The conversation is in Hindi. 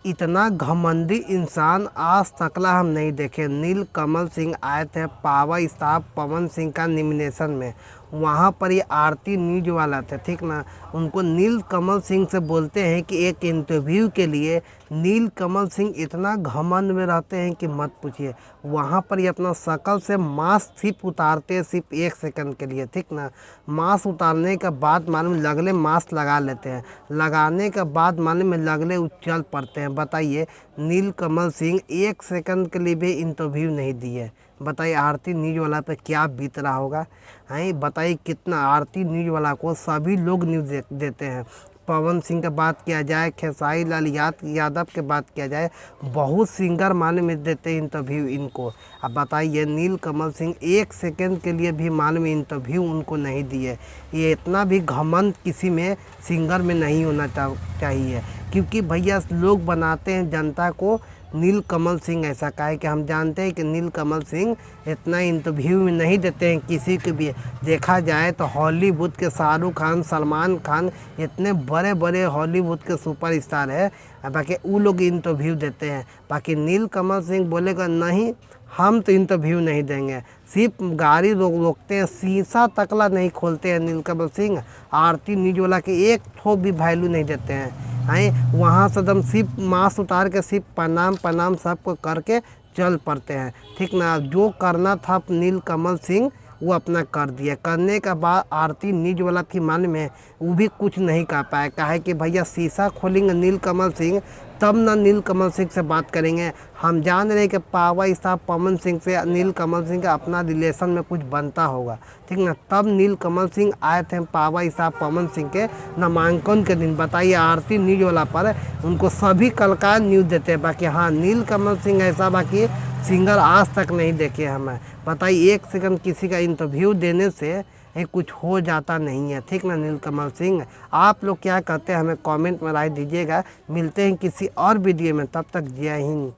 इतना घमंडी इंसान आज तकला हम नहीं देखे। नीलकमल सिंह आए थे पावर स्टार पवन सिंह का नॉमिनेशन में, वहाँ पर ये आरती न्यूज वाला थे, ठीक ना। उनको नीलकमल सिंह से बोलते हैं कि एक इंटरव्यू के लिए नीलकमल सिंह इतना घमंड में रहते हैं कि मत पूछिए। वहाँ पर ये अपना शकल से मास्क सिर्फ उतारते हैं, सिर्फ 1 सेकंड के लिए, ठीक ना। मास्क उतारने के बाद मालूम लगले मास्क लगा लेते हैं, लगाने के बाद मालूम लगले उछल पड़ते हैं। बताइए, नीलकमल सिंह 1 सेकंड के लिए भी इंटरव्यू नहीं दिए। बताइए आरती न्यूज वाला पे क्या बीत रहा होगा, हैं। बताइए कितना आरती न्यूज वाला को सभी लोग न्यूज़ देते हैं। पवन सिंह की बात किया जाए, खेसारी लाल यादव की बात किया जाए, बहुत सिंगर मालूम में देते हैं इंटरव्यू इनको। अब बताइए नीलकमल सिंह 1 सेकंड के लिए भी मालूम इंटरव्यू उनको नहीं दिए। ये इतना भी घमंड किसी में सिंगर में नहीं होना चाहिए, क्योंकि भैया लोग बनाते हैं जनता को। नीलकमल सिंह ऐसा कहा है कि हम जानते हैं कि नीलकमल सिंह इतना इंटरव्यू में नहीं देते हैं किसी के भी। देखा जाए तो हॉलीवुड के शाहरुख खान, सलमान खान, इतने बड़े बड़े हॉलीवुड के सुपरस्टार है, बाकी वो लोग इंटरव्यू देते हैं। बाकी नीलकमल सिंह बोलेगा नहीं, हम तो इंटरव्यू नहीं देंगे। सिर्फ गाड़ी रोकते हैं, शीशा तकला नहीं खोलते हैं नीलकमल सिंह। आरती न्यूज वाला के एक ठो भी वैल्यू नहीं देते हैं। वहाँ से एकदम सिर्फ मास्क उतार के सिर्फ प्रणाम सबको करके चल पड़ते हैं, ठीक ना। जो करना था नीलकमल सिंह वो अपना कर दिया। करने के बाद आरती न्यूज वाला की मन में वो भी कुछ नहीं कर पाए। कहा है कि भैया शीशा खोलेंगे नीलकमल सिंह तब ना नीलकमल सिंह से बात करेंगे। हम जान रहे हैं कि पावर स्टार पवन सिंह से नीलकमल सिंह का अपना रिलेशन में कुछ बनता होगा, ठीक ना। तब नीलकमल सिंह आए थे पावर स्टार पवन सिंह के नामांकन के दिन। बताइए आरती न्यूज वाला पर उनको सभी कलाकार न्यूज़ देते हैं। बाकी हाँ, नीलकमल सिंह ऐसा बाकी सिंगर आज तक नहीं देखे हमें। बताइए 1 सेकंड किसी का इंटरव्यू देने से कुछ हो जाता नहीं है, ठीक ना। नीलकमल सिंह, आप लोग क्या कहते हैं हमें कमेंट में राय दीजिएगा। मिलते हैं किसी और वीडियो में, तब तक जय हिंद।